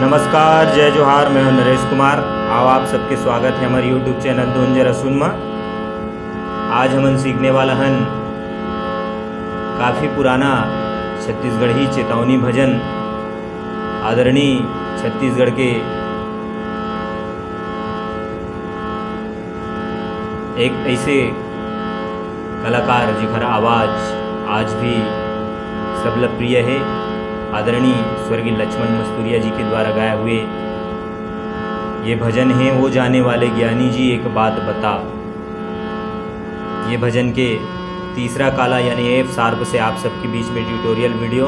नमस्कार, जय जोहार। मैं हूं नरेश कुमार। आओ आप सबके स्वागत है हमारे यूट्यूब चैनल धुन जरा सुन में। आज हम सीखने वाला हन काफ़ी पुराना छत्तीसगढ़ी चेतावनी भजन। आदरणीय छत्तीसगढ़ के एक ऐसे कलाकार जिकर आवाज़ आज भी सबल प्रिय है, आदरणीय स्वर्गीय लक्ष्मण मस्तूरिया जी के द्वारा गाए हुए ये भजन है। वो जाने वाले ज्ञानी जी एक बात बता। ये भजन के तीसरा काला यानी एफ शार्प से आप सबके बीच में ट्यूटोरियल वीडियो।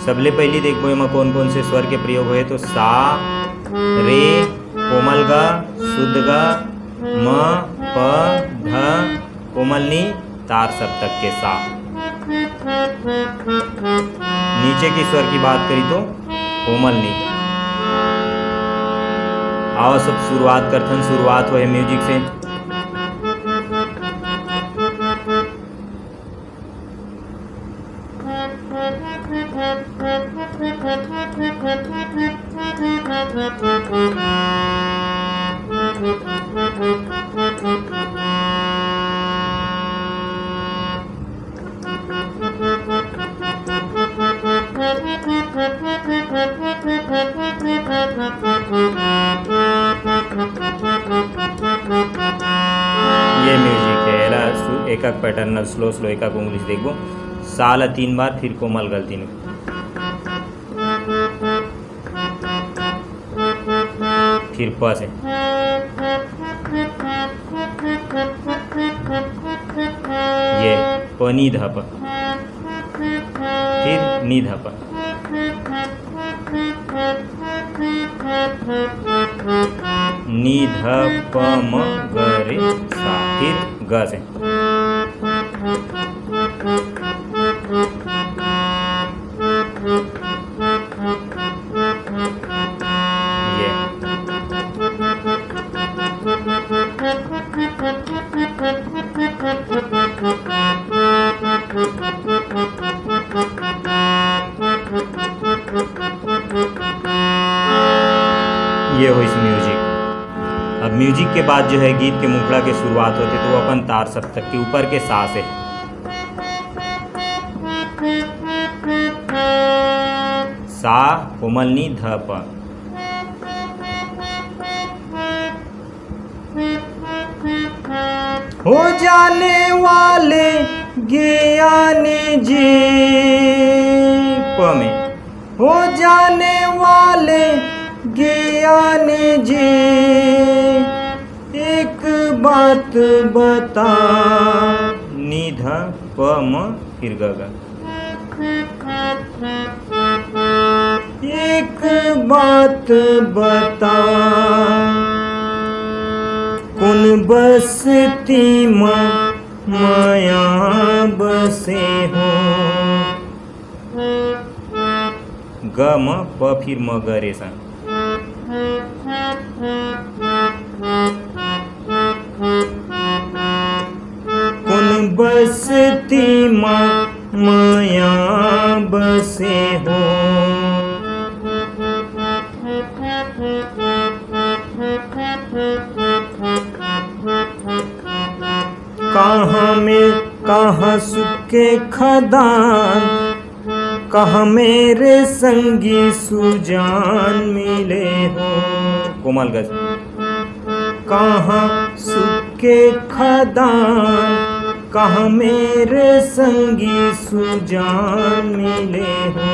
सबले पहले देखो इमा कौन कौन से स्वर के प्रयोग हुए तो सा, रे, कोमल ग, शुद्ध ग, म, प, ध, कोमल नी, तार सप्तक के सा। नीचे के स्वर की बात करी तो कोमल नी। आओ सब शुरुआत करथन। शुरुआत हो है म्यूजिक से। ये म्यूजिक है एला एक एक पैटर्न स्लो स्लो एक उंगली से देखो। साल 3 बार, फिर कोमल गल 3, फिर प से, ये प नी ध प, फिर नी ध प, नी ध प म ग रे सा, फिर ग से, ये ये हो इस म्यूजिक। अब म्यूजिक के बाद जो है गीत के मुखड़ा के शुरुआत होती तो वो अपन तार सप्तक के ऊपर के सा से। सा, कोमल नी, ध प। हो जाने वाले ज्ञानी जी प में, हो जाने वाले ज्ञानी जी एक बात बता, नी ध प म, फिर ग ग। एक बात बता, कौन बसती माया बसे हो। ग म प, फिर म ग रे सा। कौन बसती माया बसे हो। कहाँ में कहाँ सुखे खदान, कहाँ मेरे संगी सुजान मिले हो। कोमल गज। कहाँ सुखे खदान, कहाँ मेरे संगी सुजान मिले हो।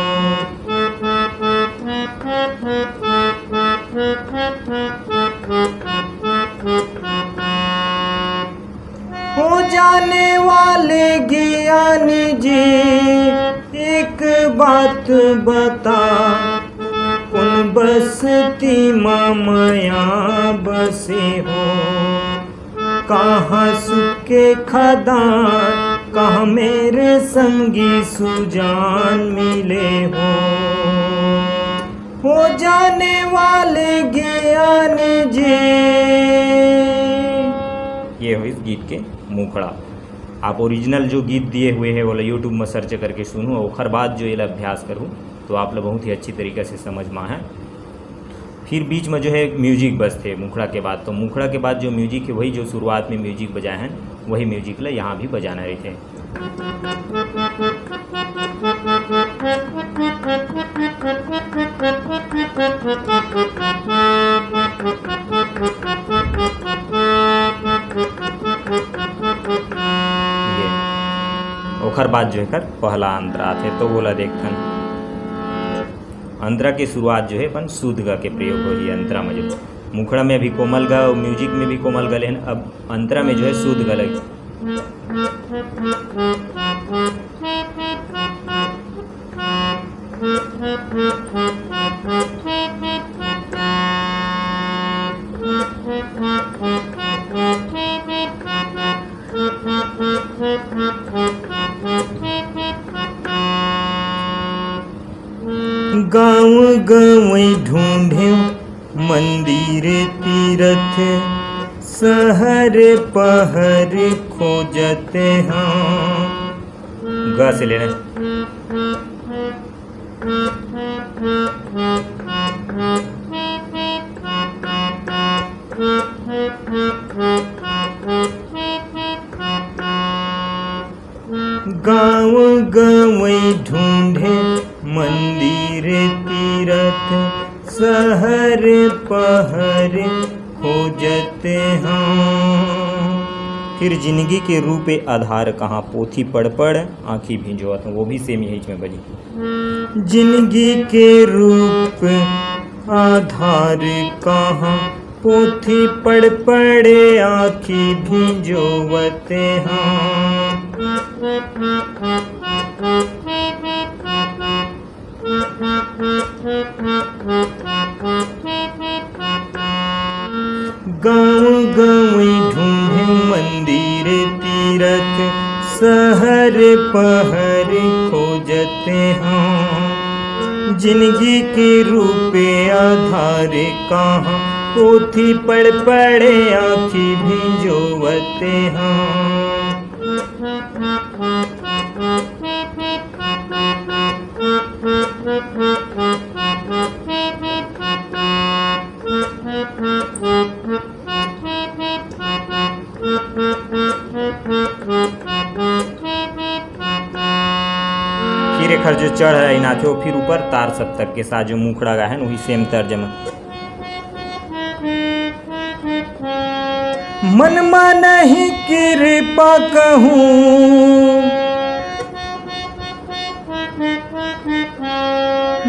हो जाने वाले ज्ञानी जी एक बात बता, कौन बसती माया बसे हो। कहाँ सुखे खदान, कहाँ मेरे संगी सुजान मिले हो जाने वाले ज्ञानी जी। ये हो इस गीत के मुखड़ा। आप ओरिजिनल जो गीत दिए हुए हैं वो यूट्यूब में सर्च करके सुनूँ और ओखर बाद जो ये अभ्यास करूँ तो आप लोग बहुत ही अच्छी तरीके से समझ में है। फिर बीच में जो है म्यूजिक बजते मुखड़ा के बाद। तो मुखड़ा के बाद जो म्यूजिक है वही जो शुरुआत में म्यूजिक बजाए हैं वही म्यूजिक ला यहाँ भी बजाना रहते। ओखर बाद जो है कर पहला अंतरा आते तो बोला देखथन अंतरा के शुरुआत जो है अपन शुद्ध ग के प्रयोग हो रही है। अंतरा में जो मुखड़ा में भी कोमल ग और म्यूजिक में भी कोमल ग लेकिन अब अंतरा में जो है शुद्ध ग लगे। गाँव गवई ढूंढे मंदिर तीरथ शहर पहर खोजते हाँ। ग से लेना गाँव गवई ढूंढे मंदिर तीरथ शहर पहर खोजते हाँ। फिर जिंदगी के रूपे आधार कहाँ पोथी पढ़ पढ़ आँखी भिंजोत, वो भी सेम यही में बजी। जिंदगी के रूप आधार कहाँ पोथी पढ़ पढ़े आँखी भिंजोवते हाँ। गाँव गवई ढूंढे मंदिर तीरथ शहर पहर खोजते हाँ। जिंदगी के रूपे आधार कहाँ पोथी पढ़ पढ़े आँखी भिंजोवते हाँ। फिर एक जो चढ़ रही ना थे वो फिर ऊपर तार सप्तक के साथ जो मुखड़ा गा है वही सेम तर्जमा। मन नहीं कृपा कहूँ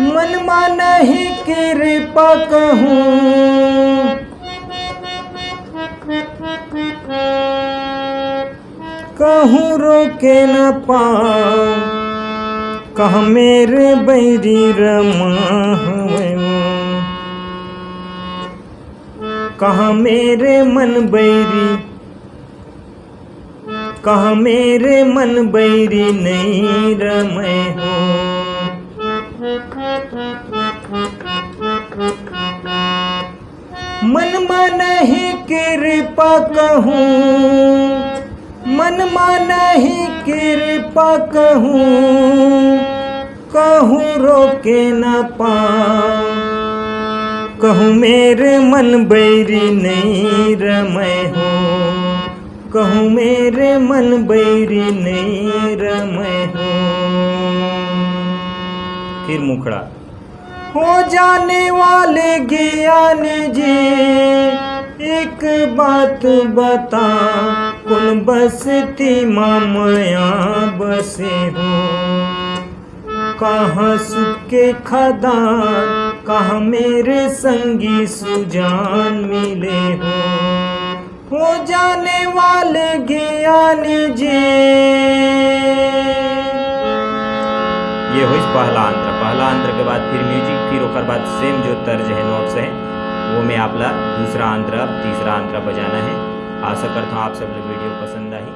मन नहीं कृपा कहूँ कहूँ रोके न पाऊँ कह मेरे बैरी रमा कहाँ मेरे मन बैरी कहाँ मेरे मन बैरी नहीं रमे हो। मन नहीं कृपा कहूँ मन नहीं कृपा कहूँ कहूँ रोके न पाऊँ कहूँ मेरे मन बैरी नहीं रमे हो कहूँ मेरे मन बैरी नहीं रमे हो। फिर मुखड़ा हो जाने वाले ज्ञान जी एक बात बता कौन बसती मामया बसे हो। कहाँ सुख के खदान कहाँ मेरे संगी सुजान मिले हो जाने वाले ज्ञान जी। ये हो पहला अंतर के बाद फिर म्यूजिक फिर ओकर बाद सेम जो तर्ज है नोट्स है वो में आपला दूसरा अंतर तीसरा अंतर बजाना है। आशा करता हूँ आप सब लोग वीडियो पसंद आई।